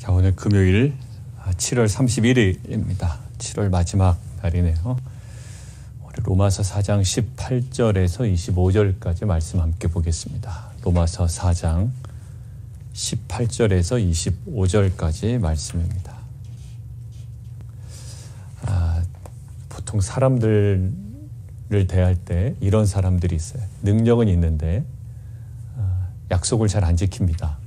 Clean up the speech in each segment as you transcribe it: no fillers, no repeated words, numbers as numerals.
자, 오늘 금요일 7월 31일입니다. 7월 마지막 날이네요. 오늘 로마서 4장 18절에서 25절까지 말씀 함께 보겠습니다. 로마서 4장 18절에서 25절까지 말씀입니다. 보통 사람들을 대할 때 이런 사람들이 있어요. 능력은 있는데 약속을 잘 안 지킵니다.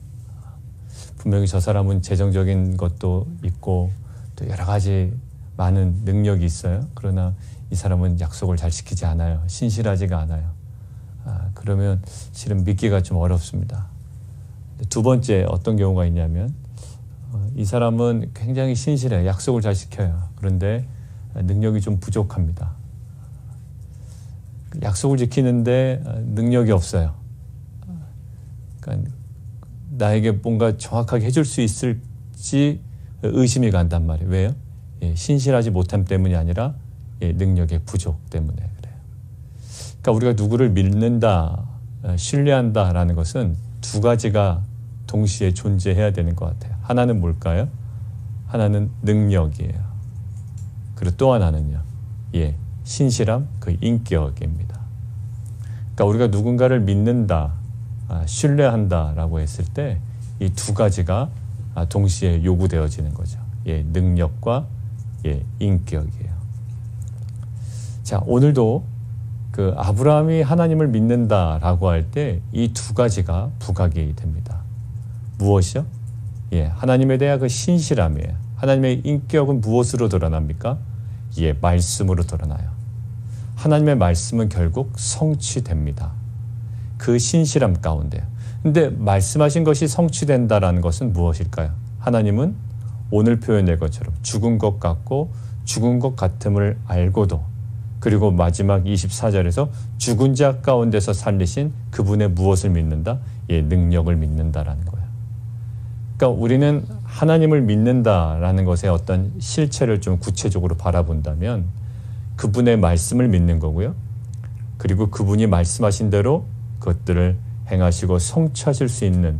분명히 저 사람은 재정적인 것도 있고 또 여러 가지 많은 능력이 있어요. 그러나 이 사람은 약속을 잘 지키지 않아요. 신실하지가 않아요. 그러면 실은 믿기가 좀 어렵습니다. 두 번째 어떤 경우가 있냐면 이 사람은 굉장히 신실해요. 약속을 잘 지켜요. 그런데 능력이 좀 부족합니다. 약속을 지키는데 능력이 없어요. 그러니까 나에게 뭔가 정확하게 해줄 수 있을지 의심이 간단 말이에요. 왜요? 신실하지 못함 때문이 아니라 능력의 부족 때문에 그래요. 그러니까 우리가 누구를 믿는다, 신뢰한다라는 것은 두 가지가 동시에 존재해야 되는 것 같아요. 하나는 뭘까요? 하나는 능력이에요. 그리고 또 하나는요. 신실함, 그 인격입니다. 그러니까 우리가 누군가를 믿는다, 신뢰한다라고 했을 때 이 두 가지가 동시에 요구되어지는 거죠. 능력과 인격이에요. 자, 오늘도 그 아브라함이 하나님을 믿는다라고 할 때 이 두 가지가 부각이 됩니다. 무엇이요? 하나님에 대한 그 신실함이에요. 하나님의 인격은 무엇으로 드러납니까? 말씀으로 드러나요. 하나님의 말씀은 결국 성취됩니다. 그 신실함 가운데요. 근데 말씀하신 것이 성취된다라는 것은 무엇일까요? 하나님은 오늘 표현된 것처럼 죽은 것 같고 죽은 것 같음을 알고도, 그리고 마지막 24절에서 죽은 자 가운데서 살리신 그분의 무엇을 믿는다? 능력을 믿는다라는 거예요. 그러니까 우리는 하나님을 믿는다라는 것의 어떤 실체를 좀 구체적으로 바라본다면 그분의 말씀을 믿는 거고요. 그리고 그분이 말씀하신 대로 그것들을 행하시고 성취하실 수 있는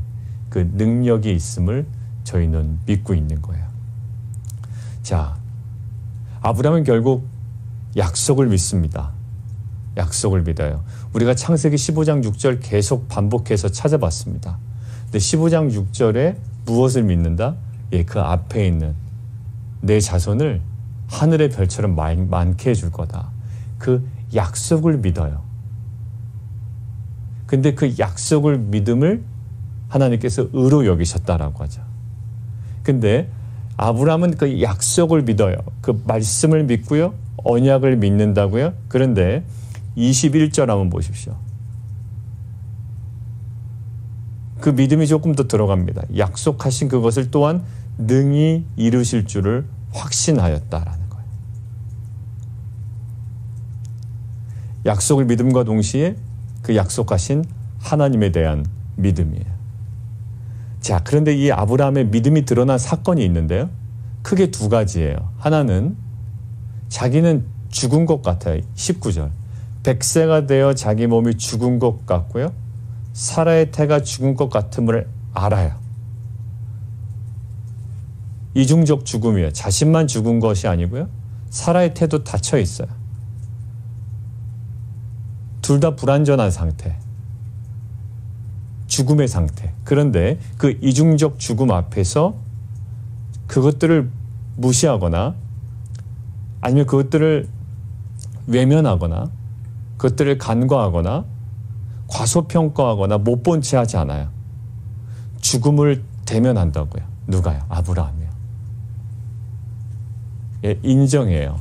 그 능력이 있음을 저희는 믿고 있는 거예요. 자, 아브라함은 결국 약속을 믿습니다. 약속을 믿어요. 우리가 창세기 15장 6절 계속 반복해서 찾아봤습니다. 근데 15장 6절에 무엇을 믿는다? 그 앞에 있는 내 자손을 하늘의 별처럼 많게 해줄 거다. 그 약속을 믿어요. 근데 그 약속을 믿음을 하나님께서 의로 여기셨다라고 하죠. 근데 아브라함은 그 약속을 믿어요. 그 말씀을 믿고요. 언약을 믿는다고요. 그런데 21절 한번 보십시오. 그 믿음이 조금 더 들어갑니다. 약속하신 그것을 또한 능히 이루실 줄을 확신하였다라는 거예요. 약속을 믿음과 동시에 그 약속하신 하나님에 대한 믿음이에요. 자, 그런데 이 아브라함의 믿음이 드러난 사건이 있는데요. 크게 두 가지예요. 하나는 자기는 죽은 것 같아요. 19절. 100세가 되어 자기 몸이 죽은 것 같고요. 사라의 태가 죽은 것 같음을 알아요. 이중적 죽음이에요. 자신만 죽은 것이 아니고요. 사라의 태도 닫혀 있어요. 둘 다 불완전한 상태. 죽음의 상태. 그런데 그 이중적 죽음 앞에서 그것들을 무시하거나 아니면 그것들을 외면하거나 그것들을 간과하거나 과소평가하거나 못 본 채 하지 않아요. 죽음을 대면한다고요. 누가요? 아브라함이요. 인정해요.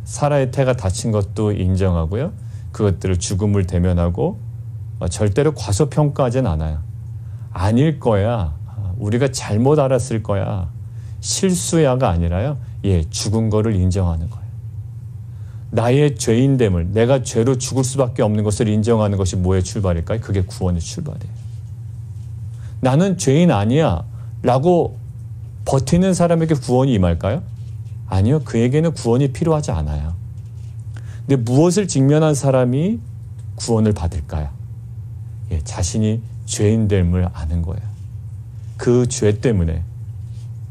사라의 태가 닫힌 것도 인정하고요. 그것들을 죽음을 대면하고 절대로 과소평가하진 않아요. 아닐 거야. 우리가 잘못 알았을 거야. 실수야가 아니라요. 죽은 거를 인정하는 거예요. 나의 죄인됨을, 내가 죄로 죽을 수밖에 없는 것을 인정하는 것이 뭐의 출발일까요? 그게 구원의 출발이에요. 나는 죄인 아니야 라고 버티는 사람에게 구원이 임할까요? 아니요. 그에게는 구원이 필요하지 않아요. 근데 무엇을 직면한 사람이 구원을 받을까요? 자신이 죄인됨을 아는 거예요. 그 죄 때문에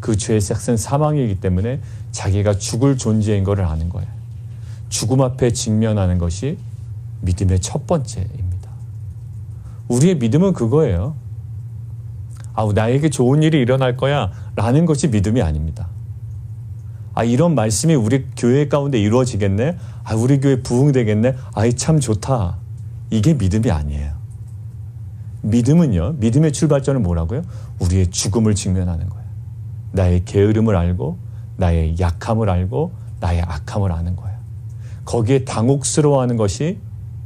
그 죄의 삭은 사망이기 때문에 자기가 죽을 존재인 것을 아는 거예요. 죽음 앞에 직면하는 것이 믿음의 첫 번째입니다. 우리의 믿음은 그거예요. 나에게 좋은 일이 일어날 거야 라는 것이 믿음이 아닙니다. 이런 말씀이 우리 교회 가운데 이루어지겠네? 우리 교회 부흥되겠네? 참 좋다. 이게 믿음이 아니에요. 믿음은요, 믿음의 출발점은 뭐라고요? 우리의 죽음을 직면하는 거예요. 나의 게으름을 알고, 나의 약함을 알고, 나의 악함을 아는 거예요. 거기에 당혹스러워하는 것이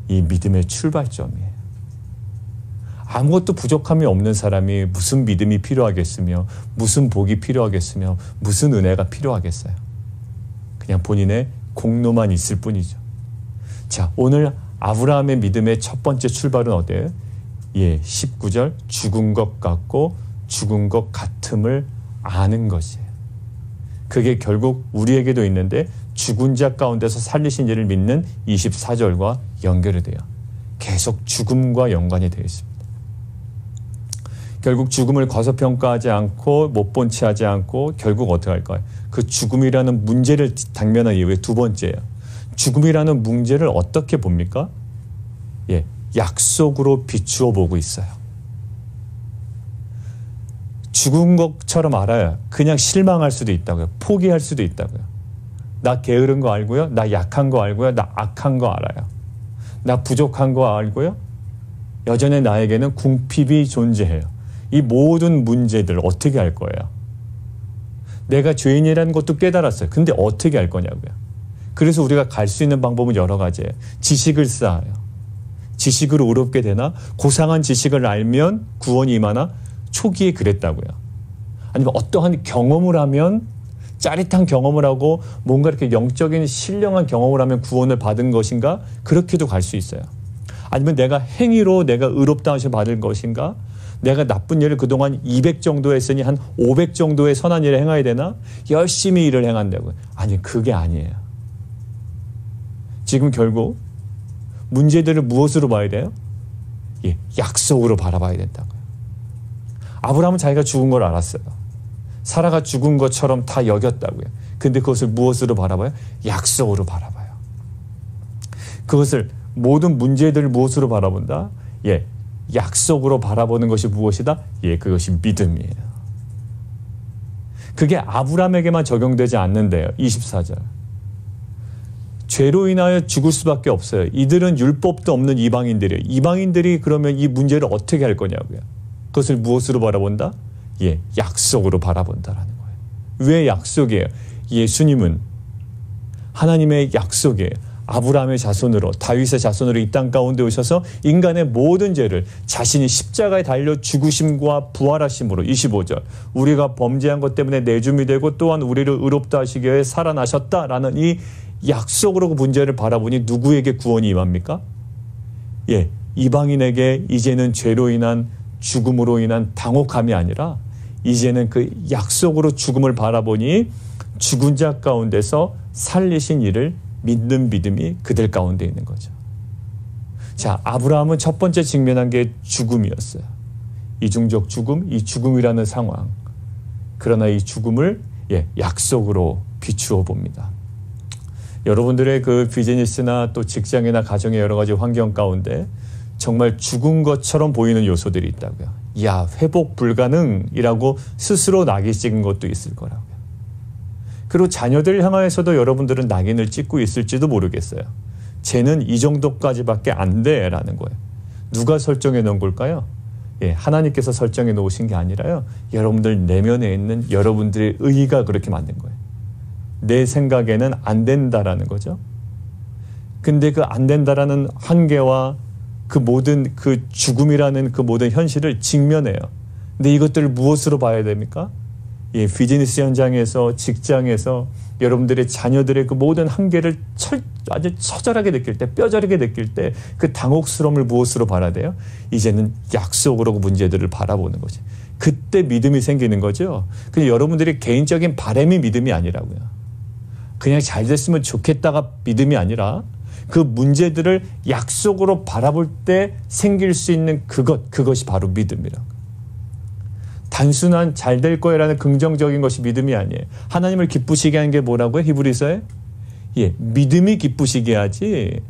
이 믿음의 출발점이에요. 아무것도 부족함이 없는 사람이 무슨 믿음이 필요하겠으며, 무슨 복이 필요하겠으며, 무슨 은혜가 필요하겠어요. 그냥 본인의 공로만 있을 뿐이죠. 자, 오늘 아브라함의 믿음의 첫 번째 출발은 어디예요? 19절, 죽은 것 같고 죽은 것 같음을 아는 것이에요. 그게 결국 우리에게도 있는데 죽은 자 가운데서 살리신 이를 믿는 24절과 연결이 돼요. 계속 죽음과 연관이 되어 있습니다. 결국 죽음을 과소평가하지 않고 못 본 채 하지 않고 결국 어떻게 할까요? 그 죽음이라는 문제를 당면한 이후에 두 번째예요. 죽음이라는 문제를 어떻게 봅니까? 약속으로 비추어 보고 있어요. 죽은 것처럼 알아요. 그냥 실망할 수도 있다고요. 포기할 수도 있다고요. 나 게으른 거 알고요. 나 약한 거 알고요. 나 악한 거 알아요. 나 부족한 거 알고요. 여전히 나에게는 궁핍이 존재해요. 이 모든 문제들 어떻게 할 거예요? 내가 죄인이라는 것도 깨달았어요. 근데 어떻게 할 거냐고요. 그래서 우리가 갈 수 있는 방법은 여러 가지예요. 지식을 쌓아요. 지식으로 의롭게 되나? 고상한 지식을 알면 구원이 임하나? 초기에 그랬다고요. 아니면 어떠한 경험을 하면, 짜릿한 경험을 하고 뭔가 이렇게 영적인 신령한 경험을 하면 구원을 받은 것인가? 그렇게도 갈 수 있어요. 아니면 내가 행위로 내가 의롭다 하심을 받을 것인가? 내가 나쁜 일을 그동안 200 정도 했으니 한 500 정도의 선한 일을 행해야 되나? 열심히 일을 행한다고요. 아니, 그게 아니에요. 지금 결국 문제들을 무엇으로 봐야 돼요? 약속으로 바라봐야 된다고요. 아브라함은 자기가 죽은 걸 알았어요. 사라가 죽은 것처럼 다 여겼다고요. 근데 그것을 무엇으로 바라봐요? 약속으로 바라봐요. 그것을 모든 문제들을 무엇으로 바라본다? 약속으로 바라보는 것이 무엇이다? 그것이 믿음이에요. 그게 아브라함에게만 적용되지 않는데요. 24절. 죄로 인하여 죽을 수밖에 없어요. 이들은 율법도 없는 이방인들이에요. 이방인들이 그러면 이 문제를 어떻게 할 거냐고요. 그것을 무엇으로 바라본다? 약속으로 바라본다라는 거예요. 왜 약속이에요? 예수님은 하나님의 약속이에요. 아브라함의 자손으로, 다윗의 자손으로 이 땅 가운데 오셔서 인간의 모든 죄를 자신이 십자가에 달려 죽으심과 부활하심으로 25절 우리가 범죄한 것 때문에 내줌이 되고 또한 우리를 의롭다 하시기 위해 살아나셨다라는 이 약속으로 그 문제를 바라보니 누구에게 구원이 임합니까? 이방인에게 이제는 죄로 인한 죽음으로 인한 당혹함이 아니라 이제는 그 약속으로 죽음을 바라보니 죽은 자 가운데서 살리신 이를 믿는 믿음이 그들 가운데 있는 거죠. 자, 아브라함은 첫 번째 직면한 게 죽음이었어요. 이중적 죽음, 이 죽음이라는 상황. 그러나 이 죽음을 약속으로 비추어 봅니다. 여러분들의 그 비즈니스나 또 직장이나 가정의 여러 가지 환경 가운데 정말 죽은 것처럼 보이는 요소들이 있다고요. 회복 불가능이라고 스스로 낙이 찍은 것도 있을 거라고요. 그리고 자녀들 향하여서도 여러분들은 낙인을 찍고 있을지도 모르겠어요. 쟤는 이 정도까지밖에 안 돼라는 거예요. 누가 설정해 놓은 걸까요? 하나님께서 설정해 놓으신 게 아니라요. 여러분들 내면에 있는 여러분들의 의의가 그렇게 만든 거예요. 내 생각에는 안 된다라는 거죠. 근데 그 안 된다라는 한계와 그 모든 그 죽음이라는 그 모든 현실을 직면해요. 근데 이것들을 무엇으로 봐야 됩니까? 비즈니스 현장에서, 직장에서 여러분들의 자녀들의 그 모든 한계를 아주 처절하게 느낄 때, 뼈저리게 느낄 때 그 당혹스러움을 무엇으로 봐야 돼요? 이제는 약속으로 그 문제들을 바라보는 거죠. 그때 믿음이 생기는 거죠. 그냥 여러분들이 개인적인 바람이 믿음이 아니라고요. 그냥 잘 됐으면 좋겠다가 믿음이 아니라 그 문제들을 약속으로 바라볼 때 생길 수 있는 그것이 바로 믿음이라고. 단순한 잘 될 거야라는 긍정적인 것이 믿음이 아니에요. 하나님을 기쁘시게 하는 게 뭐라고요? 히브리서에? 예, 믿음이 기쁘시게 하지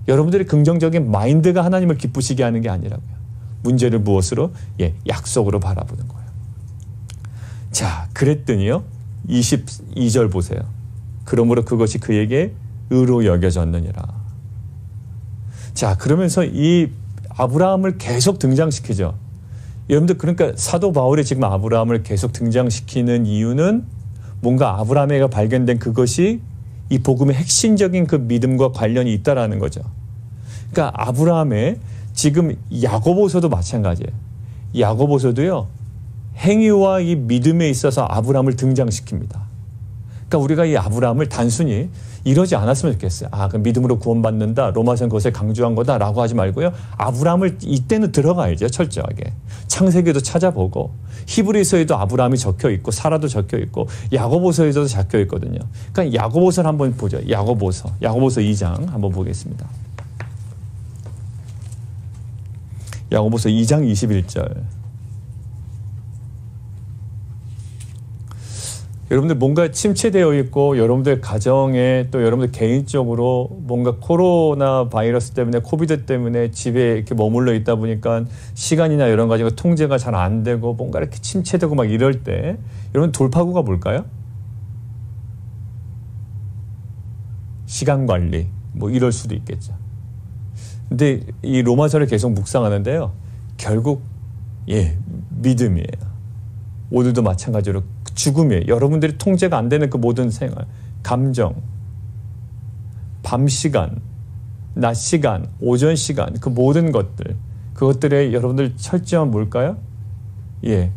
여러분들의 긍정적인 마인드가 하나님을 기쁘시게 하는 게 아니라고요. 문제를 무엇으로? 예, 약속으로 바라보는 거예요. 자, 그랬더니요. 22절 보세요. 그러므로 그것이 그에게 의로 여겨졌느니라. 자, 그러면서 이 아브라함을 계속 등장시키죠. 여러분들 그러니까 사도 바울이 지금 아브라함을 계속 등장시키는 이유는 뭔가 아브라함에게 발견된 그것이 이 복음의 핵심적인 그 믿음과 관련이 있다라는 거죠. 그러니까 아브라함의 지금 야고보서도 마찬가지예요. 야고보서도요. 행위와 이 믿음에 있어서 아브라함을 등장시킵니다. 그러니까 우리가 이 아브라함을 단순히 이러지 않았으면 좋겠어요. 아, 그 믿음으로 구원받는다. 로마서는 그것을 강조한 거다라고 하지 말고요. 아브라함을 이때는 들어가야죠. 철저하게. 창세기도 찾아보고 히브리서에도 아브라함이 적혀 있고 사라도 적혀 있고 야고보서에도 적혀 있거든요. 그러니까 야고보서를 한번 보죠. 야고보서 2장 한번 보겠습니다. 야고보서 2장 21절. 여러분들 뭔가 침체되어 있고 여러분들 가정에 또 여러분들 개인적으로 뭔가 코로나 바이러스 때문에 코비드 때문에 집에 이렇게 머물러 있다 보니까 시간이나 이런 가지고 통제가 잘 안 되고 뭔가 이렇게 침체되고 막 이럴 때 여러분 돌파구가 뭘까요? 시간 관리 뭐 이럴 수도 있겠죠. 근데 이 로마서를 계속 묵상하는데요. 결국 예, 믿음이에요. 오늘도 마찬가지로 죽음이에요. 여러분들이 통제가 안 되는 그 모든 생활, 감정, 밤 시간, 낮 시간, 오전 시간, 그 모든 것들, 그것들에 여러분들 철저한 뭘까요? 예,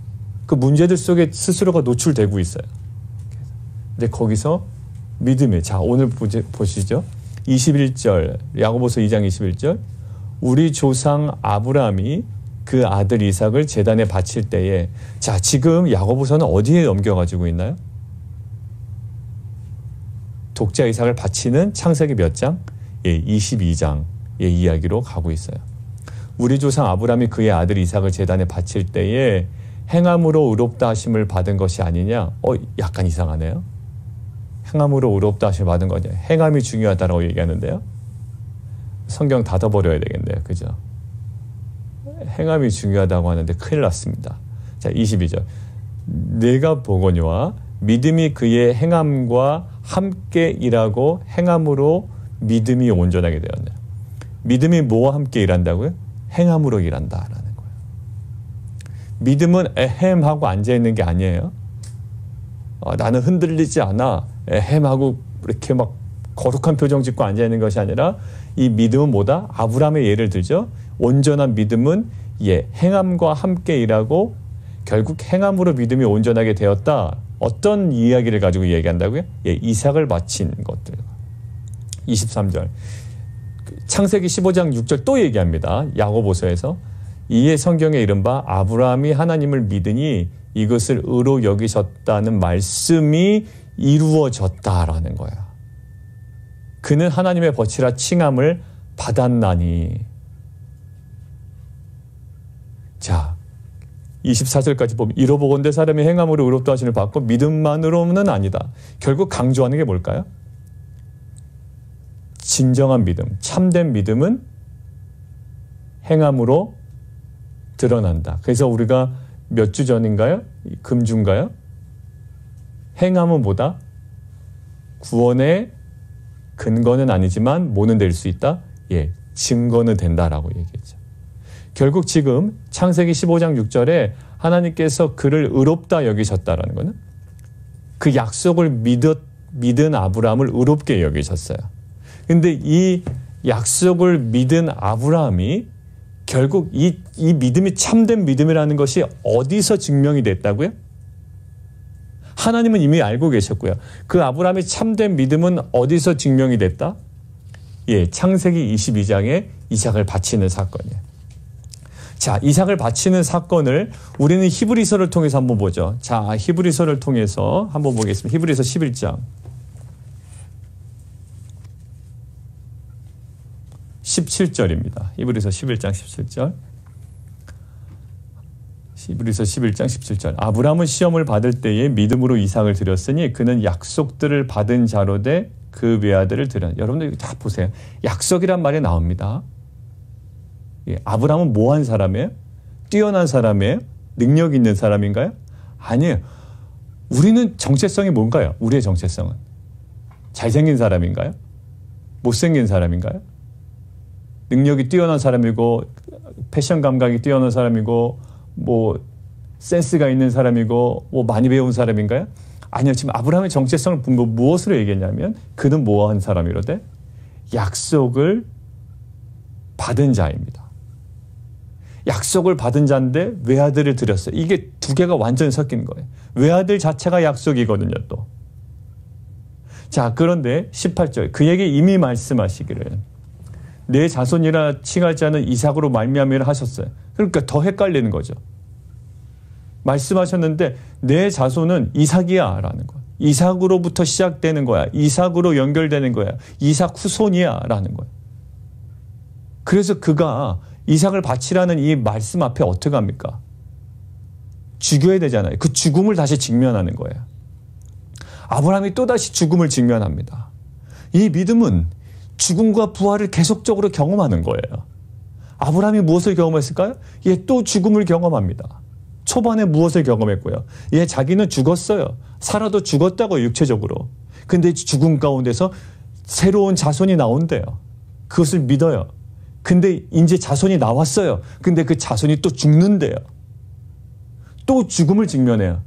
그 문제들 속에 스스로가 노출되고 있어요. 근데 거기서 믿음이에요. 자, 오늘 보시죠. 21절, 야고보서 2장 21절. 우리 조상 아브라함이 그 아들 이삭을 제단에 바칠 때에 자 지금 야고보서는 어디에 넘겨가지고 있나요? 독자 이삭을 바치는 창세기 몇 장? 예, 22장의 이야기로 가고 있어요. 우리 조상 아브라함이 그의 아들 이삭을 제단에 바칠 때에 행함으로 의롭다 하심을 받은 것이 아니냐? 약간 이상하네요. 행함으로 의롭다 하심을 받은 거냐? 행함이 중요하다라고 얘기하는데요. 성경 닫아버려야 되겠네요. 그죠? 행함이 중요하다고 하는데 큰일 났습니다. 자, 22절. 내가 보거니와 믿음이 그의 행함과 함께 일하고 행함으로 믿음이 온전하게 되었네요. 믿음이 뭐와 함께 일한다고요? 행함으로 일한다라는 거예요. 믿음은 에헴하고 앉아있는 게 아니에요. 나는 흔들리지 않아. 에헴하고 이렇게 막 거룩한 표정 짓고 앉아있는 것이 아니라 이 믿음은 뭐다? 아브라함의 예를 들죠. 온전한 믿음은 예, 행함과 함께 일하고 결국 행함으로 믿음이 온전하게 되었다. 어떤 이야기를 가지고 얘기한다고요? 예, 이삭을 바친 것들. 23절. 창세기 15장 6절 또 얘기합니다. 야고보서에서. 이에 성경에 이른바 아브라함이 하나님을 믿으니 이것을 의로 여기셨다는 말씀이 이루어졌다라는 거야. 그는 하나님의 벗이라 칭함을 받았나니. 자, 24절까지 보면 이로보건대 사람이 행함으로 의롭다 하심을 받고 믿음만으로는 아니다. 결국 강조하는 게 뭘까요? 진정한 믿음, 참된 믿음은 행함으로 드러난다. 그래서 우리가 몇 주 전인가요? 금주인가요? 행함은 뭐다? 구원의 근거는 아니지만 뭐는 될 수 있다? 예, 증거는 된다라고 얘기했죠. 결국 지금 창세기 15장 6절에 하나님께서 그를 의롭다 여기셨다라는 것은 그 약속을 믿은 아브라함을 의롭게 여기셨어요. 근데 이 약속을 믿은 아브라함이 결국 이 믿음이 참된 믿음이라는 것이 어디서 증명이 됐다고요? 하나님은 이미 알고 계셨고요. 그 아브라함의 참된 믿음은 어디서 증명이 됐다? 예, 창세기 22장에 이삭을 바치는 사건이에요. 자, 이삭을 바치는 사건을 우리는 히브리서를 통해서 한번 보죠. 자, 히브리서를 통해서 한번 보겠습니다. 히브리서 11장. 17절입니다. 히브리서 11장 17절. 히브리서 11장 17절. 아브라함은 시험을 받을 때에 믿음으로 이삭을 드렸으니 그는 약속들을 받은 자로 돼 그 외아들을 드렸. 여러분들 다 보세요. 약속이란 말이 나옵니다. 예, 아브라함은 뭐한 사람이에요? 뛰어난 사람이에요? 능력 있는 사람인가요? 아니에요. 우리는 정체성이 뭔가요? 우리의 정체성은 잘생긴 사람인가요? 못생긴 사람인가요? 능력이 뛰어난 사람이고 패션 감각이 뛰어난 사람이고 뭐 센스가 있는 사람이고 뭐 많이 배운 사람인가요? 아니요. 지금 아브라함의 정체성을 무엇으로 얘기했냐면 그는 뭐한 사람이로되 약속을 받은 자입니다. 약속을 받은 자인데 외아들을 드렸어요. 이게 두 개가 완전히 섞인 거예요. 외아들 자체가 약속이거든요. 또. 자, 그런데 18절 그에게 이미 말씀하시기를 내 자손이라 칭하지 않은 이삭으로 말미암으라 하셨어요. 그러니까 더 헷갈리는 거죠. 말씀하셨는데 내 자손은 이삭이야 라는 거예요. 이삭으로부터 시작되는 거야. 이삭으로 연결되는 거야. 이삭 후손이야 라는 거예요. 그래서 그가 이삭을 바치라는 이 말씀 앞에 어떻게 합니까? 죽여야 되잖아요. 그 죽음을 다시 직면하는 거예요. 아브라함이 또다시 죽음을 직면합니다. 이 믿음은 죽음과 부활을 계속적으로 경험하는 거예요. 아브라함이 무엇을 경험했을까요? 또 죽음을 경험합니다. 초반에 무엇을 경험했고요? 자기는 죽었어요. 살아도 죽었다고 육체적으로. 근데 죽음 가운데서 새로운 자손이 나온대요. 그것을 믿어요. 근데 이제 자손이 나왔어요. 근데 그 자손이 또 죽는데요. 또 죽음을 직면해요.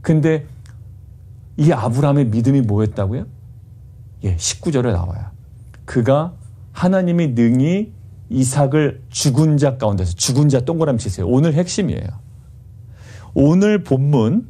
근데 이 아브라함의 믿음이 뭐였다고요? 19절에 나와요. 그가 하나님이 능히 이삭을 죽은 자 가운데서 죽은 자 동그라미 치세요. 오늘 핵심이에요. 오늘 본문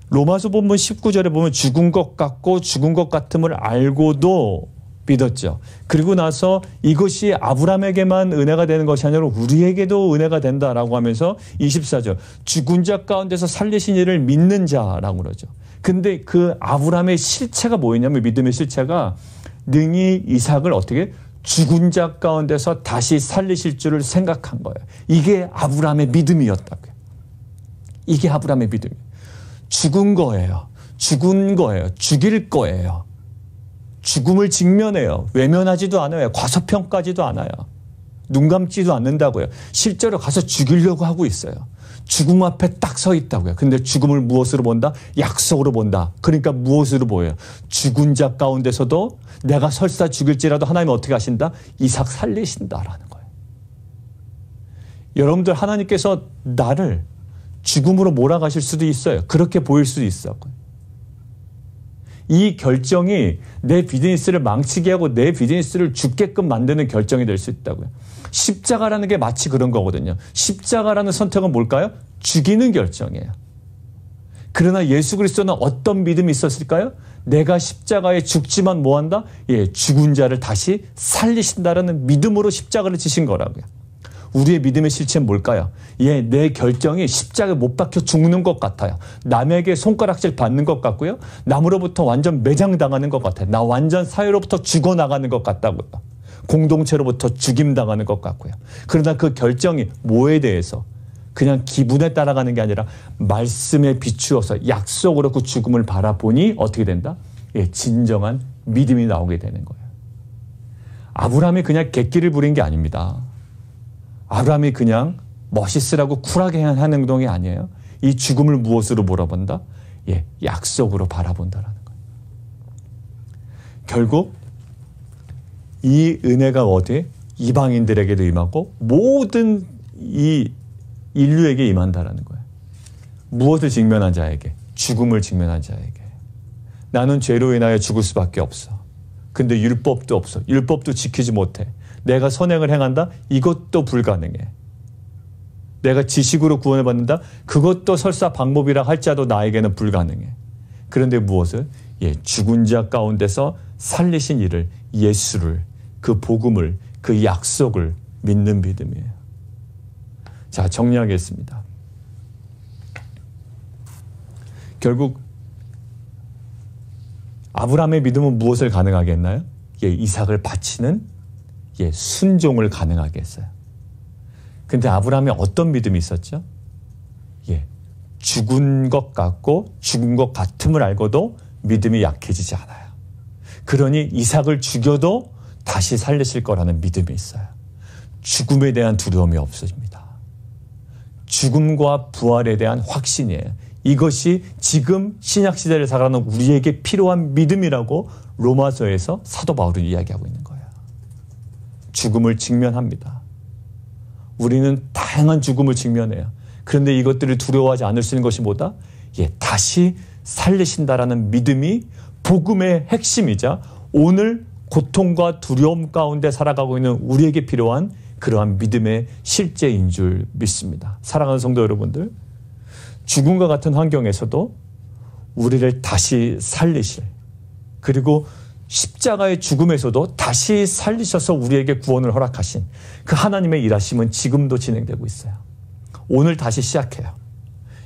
로마서 본문 19절에 보면 죽은 것 같고 죽은 것 같음을 알고도 믿었죠. 그리고 나서 이것이 아브라함에게만 은혜가 되는 것이 아니라 우리에게도 은혜가 된다라고 하면서 24절 죽은 자 가운데서 살리신 이를 믿는 자라고 그러죠. 근데 그 아브라함의 실체가 뭐였냐면 믿음의 실체가 능히 이삭을 어떻게 죽은 자 가운데서 다시 살리실 줄을 생각한 거예요. 이게 아브라함의 믿음이었다고요. 이게 아브라함의 믿음이에요. 죽은 거예요. 죽은 거예요. 죽일 거예요. 죽음을 직면해요. 외면하지도 않아요. 과소평가하지도 않아요. 눈 감지도 않는다고요. 실제로 가서 죽이려고 하고 있어요. 죽음 앞에 딱 서 있다고요. 근데 죽음을 무엇으로 본다? 약속으로 본다. 그러니까 무엇으로 보여요? 죽은 자 가운데서도 내가 설사 죽일지라도 하나님은 어떻게 하신다? 이삭 살리신다라는 거예요. 여러분들 하나님께서 나를 죽음으로 몰아가실 수도 있어요. 그렇게 보일 수도 있어요. 이 결정이 내 비즈니스를 망치게 하고 내 비즈니스를 죽게끔 만드는 결정이 될 수 있다고요. 십자가라는 게 마치 그런 거거든요. 십자가라는 선택은 뭘까요? 죽이는 결정이에요. 그러나 예수 그리스도는 어떤 믿음이 있었을까요? 내가 십자가에 죽지만 뭐한다? 죽은 자를 다시 살리신다라는 믿음으로 십자가를 지신 거라고요. 우리의 믿음의 실체는 뭘까요? 내 결정이 십자가에 못 박혀 죽는 것 같아요. 남에게 손가락질 받는 것 같고요. 남으로부터 완전 매장당하는 것 같아요. 나 완전 사회로부터 죽어나가는 것 같다고요. 공동체로부터 죽임당하는 것 같고요. 그러나 그 결정이 뭐에 대해서 그냥 기분에 따라가는 게 아니라 말씀에 비추어서 약속으로 그 죽음을 바라보니 어떻게 된다? 진정한 믿음이 나오게 되는 거예요. 아브라함이 그냥 객기를 부린 게 아닙니다. 아브라함이 그냥 멋있으라고 쿨하게 한 행동이 아니에요. 이 죽음을 무엇으로 몰아본다? 약속으로 바라본다라는 거예요. 결국 이 은혜가 어디? 이방인들에게도 임하고 모든 이 인류에게 임한다라는 거예요. 무엇을 직면한 자에게? 죽음을 직면한 자에게. 나는 죄로 인하여 죽을 수밖에 없어. 근데 율법도 없어. 율법도 지키지 못해. 내가 선행을 행한다? 이것도 불가능해. 내가 지식으로 구원을 받는다? 그것도 설사 방법이라 할지라도 나에게는 불가능해. 그런데 무엇을? 죽은 자 가운데서 살리신 이를, 예수를, 그 복음을, 그 약속을 믿는 믿음이에요. 자, 정리하겠습니다. 결국 아브라함의 믿음은 무엇을 가능하게 했나요? 이삭을 바치는 순종을 가능하게 했어요. 근데 아브라함이 어떤 믿음이 있었죠? 죽은 것 같고 죽은 것 같음을 알고도 믿음이 약해지지 않아요. 그러니 이삭을 죽여도 다시 살리실 거라는 믿음이 있어요. 죽음에 대한 두려움이 없어집니다. 죽음과 부활에 대한 확신이에요. 이것이 지금 신약시대를 살아가는 우리에게 필요한 믿음이라고 로마서에서 사도 바울은 이야기하고 있는 거예요. 죽음을 직면합니다. 우리는 다양한 죽음을 직면해요. 그런데 이것들을 두려워하지 않을 수 있는 것이 뭐다? 다시 살리신다라는 믿음이 복음의 핵심이자 오늘 고통과 두려움 가운데 살아가고 있는 우리에게 필요한 그러한 믿음의 실제인 줄 믿습니다. 사랑하는 성도 여러분들, 죽음과 같은 환경에서도 우리를 다시 살리실, 그리고 십자가의 죽음에서도 다시 살리셔서 우리에게 구원을 허락하신 그 하나님의 일하심은 지금도 진행되고 있어요. 오늘 다시 시작해요.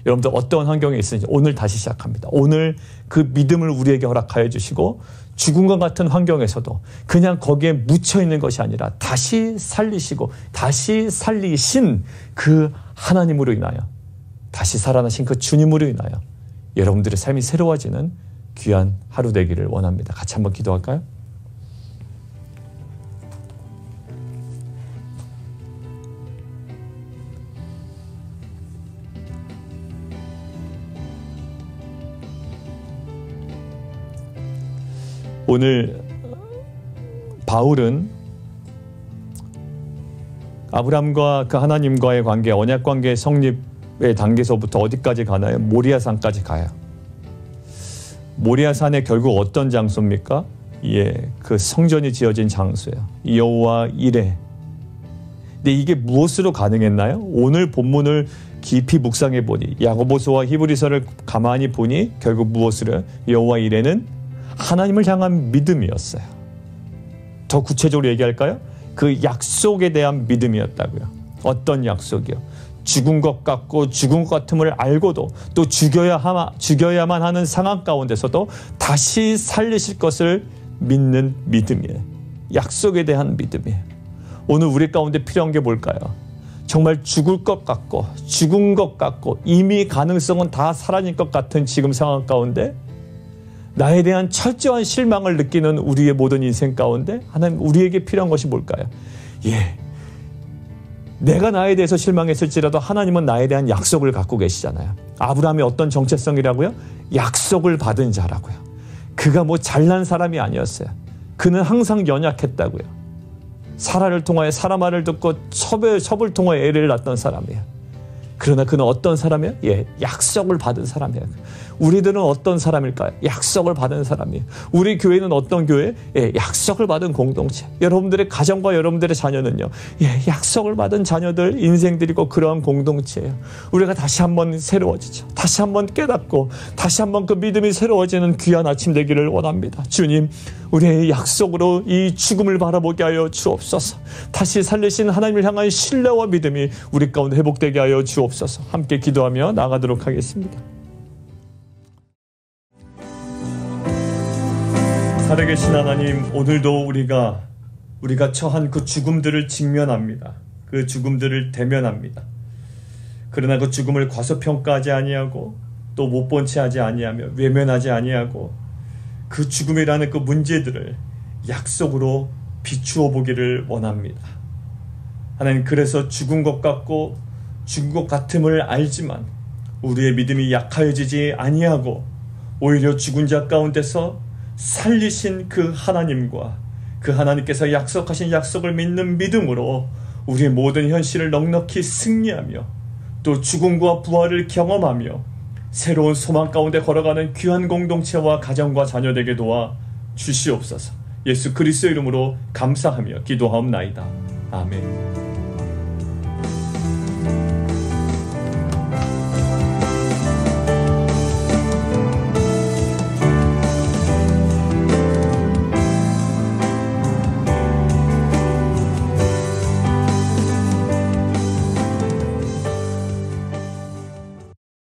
여러분들 어떤 환경에 있는지 오늘 다시 시작합니다. 오늘 그 믿음을 우리에게 허락하여 주시고 죽음과 같은 환경에서도 그냥 거기에 묻혀있는 것이 아니라 다시 살리시고 다시 살리신 그 하나님으로 인하여, 다시 살아나신 그 주님으로 인하여 여러분들의 삶이 새로워지는 귀한 하루 되기를 원합니다. 같이 한번 기도할까요? 오늘 바울은 아브라함과 그 하나님과의 관계, 언약 관계 성립의 단계에서부터 어디까지 가나요? 모리아산까지 가요. 모리아산에 결국 어떤 장소입니까? 그 성전이 지어진 장소예요. 여호와 이레. 근데 이게 무엇으로 가능했나요? 오늘 본문을 깊이 묵상해 보니, 야고보서와 히브리서를 가만히 보니 결국 무엇으로? 여호와 이레는 하나님을 향한 믿음이었어요. 더 구체적으로 얘기할까요? 그 약속에 대한 믿음이었다고요. 어떤 약속이요? 죽은 것 같고 죽은 것 같음을 알고도 또 죽여야만 하는 상황 가운데서도 다시 살리실 것을 믿는 믿음이에요. 약속에 대한 믿음이에요. 오늘 우리 가운데 필요한 게 뭘까요? 정말 죽을 것 같고 죽은 것 같고 이미 가능성은 다 사라진 것 같은 지금 상황 가운데 나에 대한 철저한 실망을 느끼는 우리의 모든 인생 가운데 하나님 우리에게 필요한 것이 뭘까요? 내가 나에 대해서 실망했을지라도 하나님은 나에 대한 약속을 갖고 계시잖아요. 아브라함이 어떤 정체성이라고요? 약속을 받은 자라고요. 그가 뭐 잘난 사람이 아니었어요. 그는 항상 연약했다고요. 사라를 통하여 사라 말을 듣고 첩을 통하여 애를 낳던 사람이에요. 그러나 그는 어떤 사람이에요? 약속을 받은 사람이에요. 우리들은 어떤 사람일까요? 약속을 받은 사람이에요. 우리 교회는 어떤 교회? 약속을 받은 공동체. 여러분들의 가정과 여러분들의 자녀는요, 약속을 받은 자녀들, 인생들이고 그러한 공동체예요. 우리가 다시 한번 새로워지죠. 다시 한번 깨닫고 다시 한번 그 믿음이 새로워지는 귀한 아침 되기를 원합니다. 주님, 우리의 약속으로 이 죽음을 바라보게 하여 주옵소서. 다시 살리신 하나님을 향한 신뢰와 믿음이 우리 가운데 회복되게 하여 주옵소서. 함께 기도하며 나가도록 하겠습니다. 살아계신 하나님, 오늘도 우리가 처한 그 죽음들을 직면합니다. 그 죽음들을 대면합니다. 그러나 그 죽음을 과소평가하지 아니하고 또 못 본 채 하지 아니하며 외면하지 아니하고 그 죽음이라는 그 문제들을 약속으로 비추어 보기를 원합니다. 하나님, 그래서 죽은 것 같고 죽은 것 같음을 알지만 우리의 믿음이 약하여지지 아니하고 오히려 죽은 자 가운데서 살리신 그 하나님과 그 하나님께서 약속하신 약속을 믿는 믿음으로 우리의 모든 현실을 넉넉히 승리하며 또 죽음과 부활을 경험하며 새로운 소망 가운데 걸어가는 귀한 공동체와 가정과 자녀되게 도와 주시옵소서. 예수 그리스도의 이름으로 감사하며 기도하옵나이다. 아멘.